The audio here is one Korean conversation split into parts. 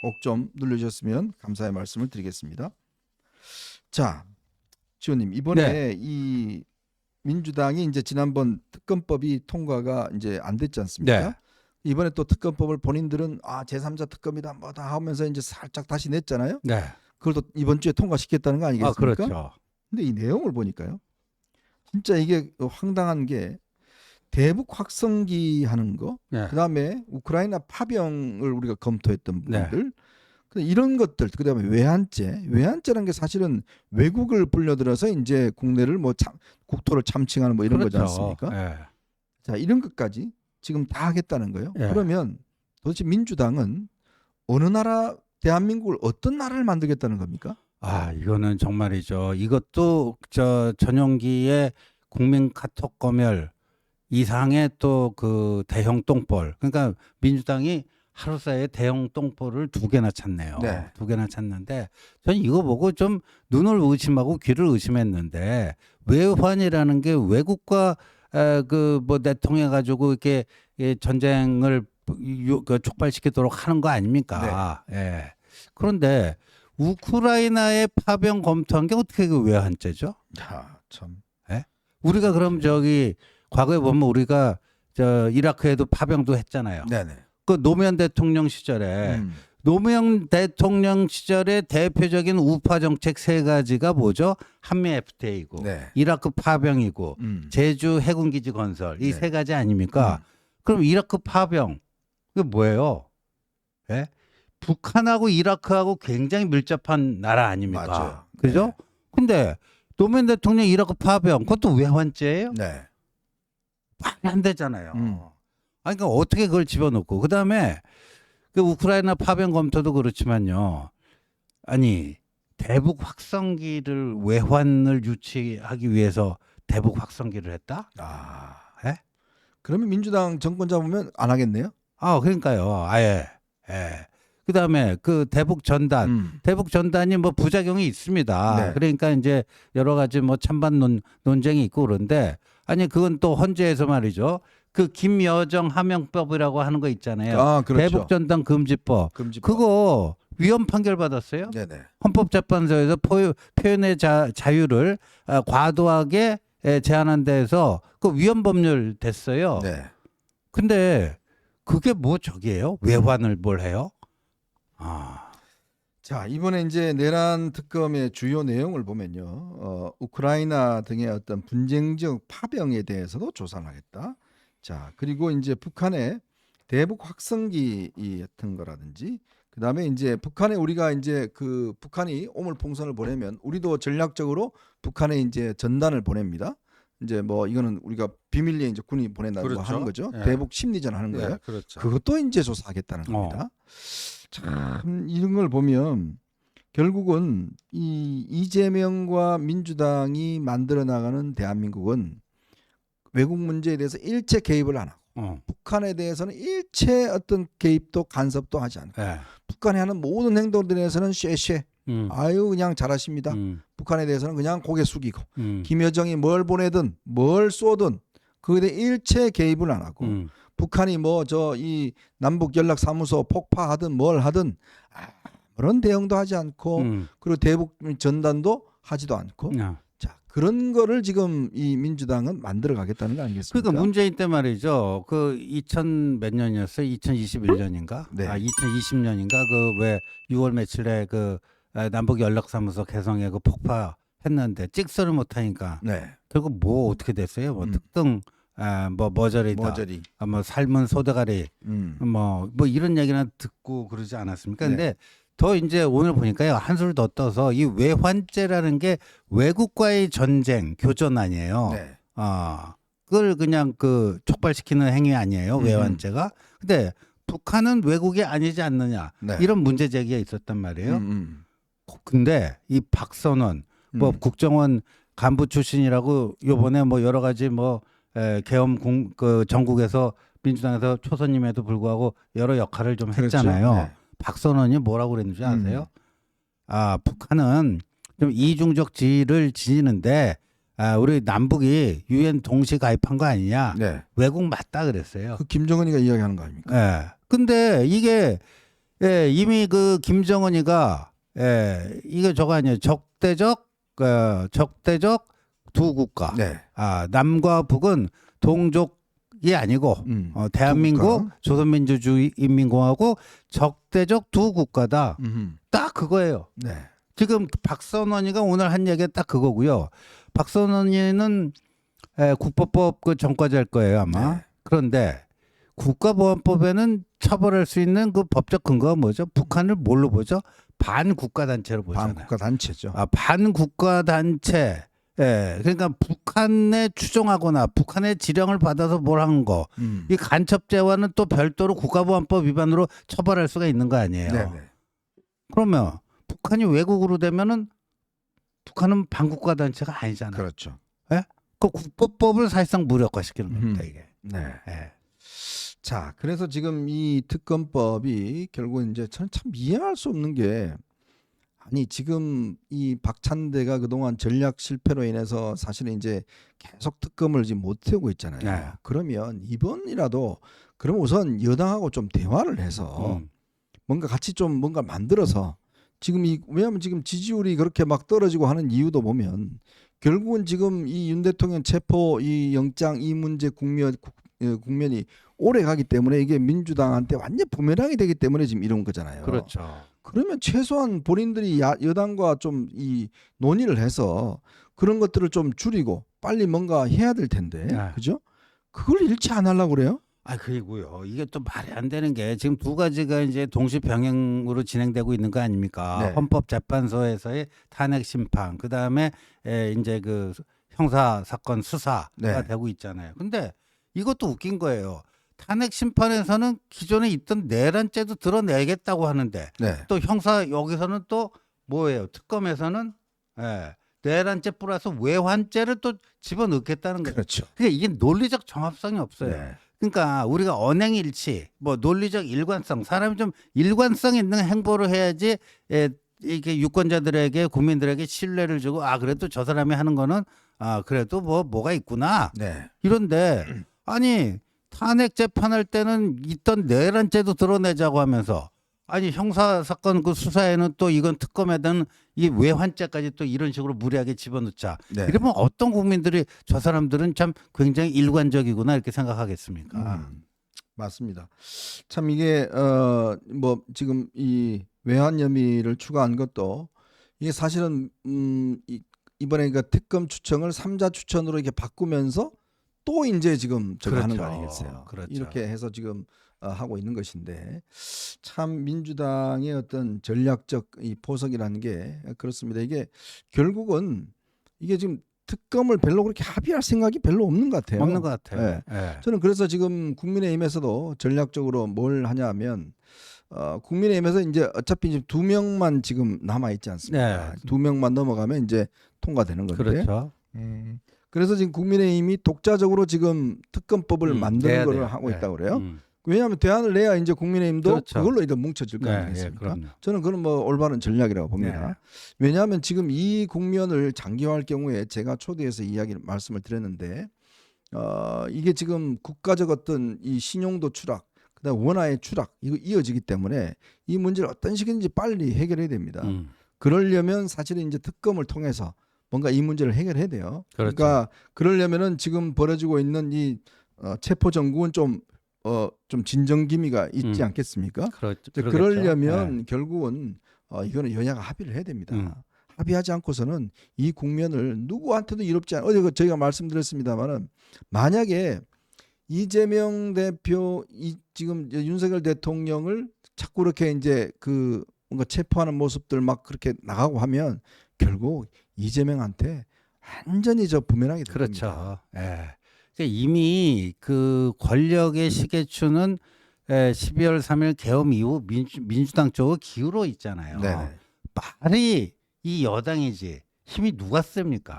꼭 좀 눌러주셨으면 감사의 말씀을 드리겠습니다. 자, 지원님 이번에 이 민주당이 이제 지난번 특검법이 통과가 이제 안 됐지 않습니까? 네. 이번에 또 특검법을 본인들은 제3자 특검이다 뭐다 하면서 이제 살짝 다시 냈잖아요. 네. 그걸 또 이번 주에 통과시켰다는 거 아니겠습니까? 그렇죠. 근데 이 내용을 보니까요. 진짜 이게 황당한 게 대북 확성기 하는 거, 네. 그다음에 우크라이나 파병을 우리가 검토했던 네. 부분들, 이런 것들, 그다음에 외환죄라는 게 사실은 외국을 불려들어서 이제 국내를 국토를 참칭하는 뭐 이런 거지 않습니까? 네. 자, 이런 것까지 지금 다 하겠다는 거예요. 네. 그러면 도대체 민주당은 어느 나라, 대한민국을 어떤 나라를 만들겠다는 겁니까? 이거는 정말이죠. 이것도 전용기의 국민 카톡 검열 이상의 또 그 대형 똥볼. 그러니까 민주당이 하루 사이에 대형 똥볼을 2개나 찾네요. 네. 2개나 찾는데 저는 이거 보고 좀 눈을 의심하고 귀를 의심했는데 외환이라는 게 외국과 그 뭐 내통해 가지고 이렇게 전쟁을 촉발시키도록 하는 거 아닙니까? 예. 그런데 우크라이나의 파병 검토한 게 어떻게 그 외환죄죠? 참. 예? 우리가 그럼 과거에 보면 우리가 이라크에도 파병도 했잖아요. 네네. 그 노무현 대통령 시절에 노무현 대통령 시절의 대표적인 우파 정책 3가지가 뭐죠? 한미 FTA이고 네. 이라크 파병이고 제주 해군기지 건설 이 네. 3가지 아닙니까? 그럼 이라크 파병 그게 뭐예요? 예? 북한하고 이라크하고 굉장히 밀접한 나라 아닙니까? 맞아요. 그죠? 네. 근데 노무현 대통령 이라크 파병 그것도 외환죄예요? 네. 말이 안 되잖아요. 그러니까 어떻게 그걸 집어넣고 그다음에 그 우크라이나 파병 검토도 그렇지만요. 아니 대북 확성기를 외환을 유치하기 위해서 대북 확성기를 했다? 예? 그러면 민주당 정권 잡으면 안 하겠네요? 그러니까요. 아예. 예. 그다음에 그 대북 전단이 뭐 부작용이 있습니다. 네. 그러니까 이제 여러 가지 뭐 찬반 논쟁이 있고 그런데 아니 그건 또 헌재에서 말이죠. 그 김여정 하명법이라고 하는 거 있잖아요. 그렇죠. 대북 전단 금지법. 그거 위헌 판결 받았어요. 네네. 헌법재판소에서 표현의 자유를 과도하게 제한한 데에서 그 위헌 법률 됐어요. 네. 근데 그게 뭐 저기예요? 외환을 뭘 해요? 자, 이번에 이제 내란 특검의 주요 내용을 보면요. 우크라이나 등의 어떤 분쟁적 파병에 대해서도 조사를 하겠다. 자, 그리고 이제 북한의 대북 확성기 같은 거라든지, 그다음에 이제 북한에 우리가 이제 그 북한이 오물풍선을 보내면 우리도 전략적으로 북한에 이제 전단을 보냅니다. 이제 뭐 이거는 우리가 비밀리에 이제 군이 보낸다고 그렇죠. 하는 거죠. 예. 대북 심리전 하는 거예요. 그렇죠. 그것도 이제 조사하겠다는 겁니다. 참 이런 걸 보면 결국은 이 이재명과 민주당이 만들어 나가는 대한민국은 외국 문제에 대해서 일체 개입을 안 하고 북한에 대해서는 일체 어떤 개입도 간섭도 하지 않고 북한이 하는 모든 행동들에 대해서는 쉐쉐 아유 그냥 잘하십니다. 북한에 대해서는 그냥 고개 숙이고 김여정이 뭘 보내든 뭘 쏘든 그에 대해 일체 개입을 안 하고 북한이 뭐 이 남북 연락 사무소 폭파하든 뭘 하든 그런 대응도 하지 않고 그리고 대북 전단도 하지도 않고 자 그런 거를 지금 이 민주당은 만들어 가겠다는 거 아니겠습니까? 그러니까 문재인 때 말이죠. 그 2000 몇 년이었어요? 2021년인가? 네. 2020년인가? 그 왜 6월 며칠에 그 남북 연락사무소 개성에 그 폭파했는데 찍소를 못 하니까 결국 뭐 어떻게 됐어요? 뭐 특등 뭐 머저리다. 뭐 삶은 소대가리. 뭐 이런 얘기나 듣고 그러지 않았습니까? 근데 더 이제 오늘 보니까요. 한술 더 떠서 이 외환죄라는 게 외국과의 전쟁, 교전 아니에요. 그걸 그냥 그 촉발시키는 행위 아니에요. 외환죄가. 근데 북한은 외국이 아니지 않느냐. 이런 문제 제기가 있었단 말이에요. 근데 이 박선원 뭐 국정원 간부 출신이라고 요번에 뭐 여러 가지 뭐 계엄 그 전국에서 민주당에서 초선임에도 불구하고 여러 역할을 좀 했잖아요. 그렇죠. 박선원이 뭐라고 그랬는지 아세요? 북한은 좀 이중적 지위를 지니는데 우리 남북이 유엔 동시 가입한 거 아니냐? 외국 맞다 그랬어요. 그 김정은이가 이야기하는 거 아닙니까? 근데 이게 예, 이미 그 김정은이가 이게 저거 아니에요. 적대적 두 국가. 네. 남과 북은 동족이 아니고 대한민국, 국가. 조선민주주의 인민공화국 적대적 두 국가다. 음흠. 딱 그거예요. 네. 지금 박선원이가 오늘 한 얘기가 딱 그거고요. 박선원이는 국법법 그 전과자일 거예요 아마. 네. 그런데 국가보안법에는 처벌할 수 있는 그 법적 근거가 뭐죠? 북한을 뭘로 보죠? 반국가단체로 보잖아요. 반국가 단체죠. 반국가단체. 그러니까 북한에 추종하거나 북한의 지령을 받아서 뭘 한 거. 이 간첩죄와는 또 별도로 국가보안법 위반으로 처벌할 수가 있는 거 아니에요. 네네. 그러면 북한이 외국으로 되면은 북한은 반국가단체가 아니잖아요. 그렇죠. 그 국법법을 사실상 무력화시키는 겁니다 이게. 네. 자, 그래서 지금 이 특검법이 결국 이제 저는 참 이해할 수 없는 게 아니 지금 이 박찬대가 그동안 전략 실패로 인해서 사실은 이제 계속 특검을 지금 못 세우고 있잖아요. 네. 그러면 이번이라도 그럼 우선 여당하고 좀 대화를 해서 뭔가 같이 좀 뭔가 만들어서 지금 왜냐하면 지금 지지율이 그렇게 막 떨어지고 하는 이유도 보면 결국은 지금 이 윤 대통령 체포 이 영장 이 문제 국면이 오래 가기 때문에 이게 민주당한테 완전 부메랑이 되기 때문에 지금 이런 거잖아요. 그렇죠. 그러면 최소한 본인들이 여당과 좀 이 논의를 해서 그런 것들을 좀 줄이고 빨리 뭔가 해야 될 텐데, 그죠? 그걸 일치 안 하려고 그래요? 그리고요. 이게 또 말이 안 되는 게 지금 두 가지가 이제 동시 병행으로 진행되고 있는 거 아닙니까? 네. 헌법재판소에서의 탄핵 심판, 그 다음에 이제 그 형사 사건 수사가 네. 되고 있잖아요. 근데 이것도 웃긴 거예요. 탄핵 심판에서는 기존에 있던 내란죄도 드러내겠다고 하는데 네. 또 형사 여기서는 또 뭐예요? 특검에서는 내란죄 플러스 외환죄를 또 집어넣겠다는 거예요. 그렇죠. 그러니까 이게 논리적 정합성이 없어요. 네. 그러니까 우리가 언행일치, 뭐 논리적 일관성, 사람이 좀 일관성 있는 행보를 해야지 이게 유권자들에게 국민들에게 신뢰를 주고 그래도 저 사람이 하는 거는 그래도 뭐가 있구나. 네. 이런데 아니 탄핵 재판할 때는 있던 내란죄도 드러내자고 하면서 아니 형사 사건 그 수사에는 또 이건 특검에 대한 이 외환죄까지 또 이런 식으로 무리하게 집어넣자. 네. 이러면 어떤 국민들이 저 사람들은 참 굉장히 일관적이구나 이렇게 생각하겠습니까? 맞습니다. 참 이게 뭐 지금 이 외환 혐의를 추가한 것도 이게 사실은 이번에 그 특검 추천을 3자 추천으로 이렇게 바꾸면서 또 이제 지금 저거 하는 거 아니겠어요? 그렇죠. 이렇게 해서 지금 하고 있는 것인데 참 민주당의 어떤 전략적 이 포석이라는 게 그렇습니다. 이게 결국은 이게 지금 특검을 별로 그렇게 합의할 생각이 별로 없는 것 같아요. 없는 것 같아요. 네. 저는 그래서 지금 국민의힘에서도 전략적으로 뭘 하냐면 국민의힘에서 이제 어차피 이제 2명만 지금 남아 있지 않습니까? 네. 2명만 넘어가면 이제 통과되는 건데. 그렇죠. 그래서 지금 국민의힘이 독자적으로 지금 특검법을 만드는 걸 하고 있다고 그래요. 왜냐하면 대안을 내야 이제 국민의힘도 그렇죠. 그걸로 이제 뭉쳐질 거 아니겠습니까? 네, 저는 그건 뭐 올바른 전략이라고 봅니다. 네. 왜냐하면 지금 이 국면을 장기화할 경우에 제가 초대해서 말씀을 드렸는데 이게 지금 국가적 어떤 이 신용도 추락, 그다음 원화의 추락 이거 이어지기 때문에 이 문제를 어떤 식인지 빨리 해결해야 됩니다. 그러려면 사실은 이제 특검을 통해서 뭔가 이 문제를 해결해야 돼요. 그렇죠. 그러니까 그러려면은 지금 벌어지고 있는 이 체포 정국은 좀 진정 기미가 있지 않겠습니까? 그러려면 결국은 이거는 여야가 합의를 해야 됩니다. 합의하지 않고서는 이 국면을 누구한테도 이롭지 않아. 어제 저희가 말씀드렸습니다만은 만약에 이재명 대표 지금 윤석열 대통령을 자꾸 이렇게 이제 그 뭔가 체포하는 모습들 막 그렇게 나가고 하면 결국 이재명한테 완전히 부메랑이 될 그렇죠. 겁니다. 이미 그 권력의 시계추는 12월 3일 계엄 이후 민주당 쪽으로 기울어 있잖아요. 네네. 말이 이 여당이지 힘이 누가 셉니까?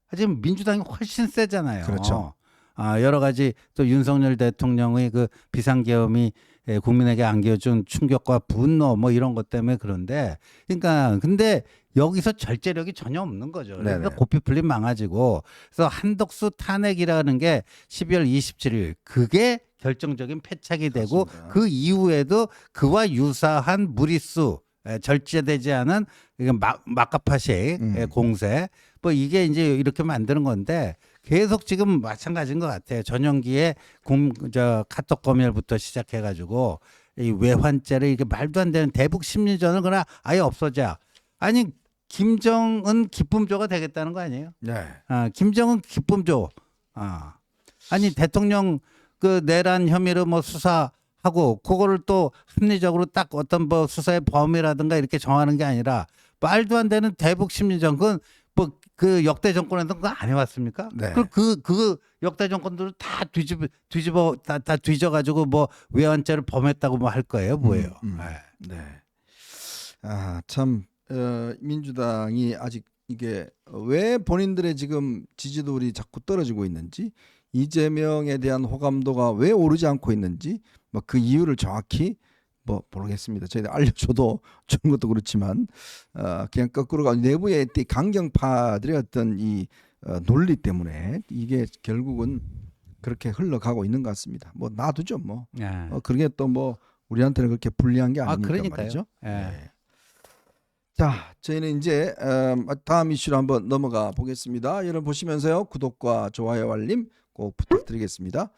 하지만 민주당이 훨씬 세잖아요. 그렇죠. 여러 가지 또 윤석열 대통령의 그 비상계엄이 국민에게 안겨준 충격과 분노 뭐 이런 것 때문에 그런데 그러니까 근데 여기서 절제력이 전혀 없는 거죠. 그래서 네네. 고삐 풀린 망아지고 그래서 한덕수 탄핵이라는 게 12월 27일 그게 결정적인 패착이 되고 그렇습니다. 그 이후에도 그와 유사한 무리수 절제되지 않은 이게 마카파식 공세 뭐 이게 이제 이렇게 만드는 건데 계속 지금 마찬가지인 것 같아요. 전용기에 카톡 검열부터 시작해가지고 이 외환죄를 이게 말도 안 되는 대북 심리전을 그냥 아예 없어져. 아니 김정은 기쁨조가 되겠다는 거 아니에요? 네. 김정은 기쁨조. 아니 대통령 그 내란 혐의로 뭐 수사하고 그거를 또 합리적으로 딱 어떤 뭐 수사의 범위라든가 이렇게 정하는 게 아니라 말도 안 되는 대북 심리전 그건 뭐 그 역대 정권에서 그거 안 해왔습니까? 네. 그 역대 정권들을 다 뒤집어 다 뒤져가지고 뭐 외환죄를 범했다고 뭐 할 거예요, 뭐예요? 네. 참 민주당이 아직 이게 왜 본인들의 지금 지지도율이 자꾸 떨어지고 있는지 이재명에 대한 호감도가 왜 오르지 않고 있는지 뭐 그 이유를 정확히 뭐 모르겠습니다. 저희들 알려줘도 좋은 것도 그렇지만 그냥 거꾸로 가 내부의 강경파들의 어떤 이 논리 때문에 이게 결국은 그렇게 흘러가고 있는 것 같습니다. 뭐 놔두죠 뭐. 그게 또 뭐 우리한테는 그렇게 불리한 게 아니니까 그러니까요. 말이죠. 네. 자, 저희는 이제 다음 이슈로 한번 넘어가 보겠습니다. 여러분 보시면서요 구독과 좋아요 알림 꼭 부탁드리겠습니다.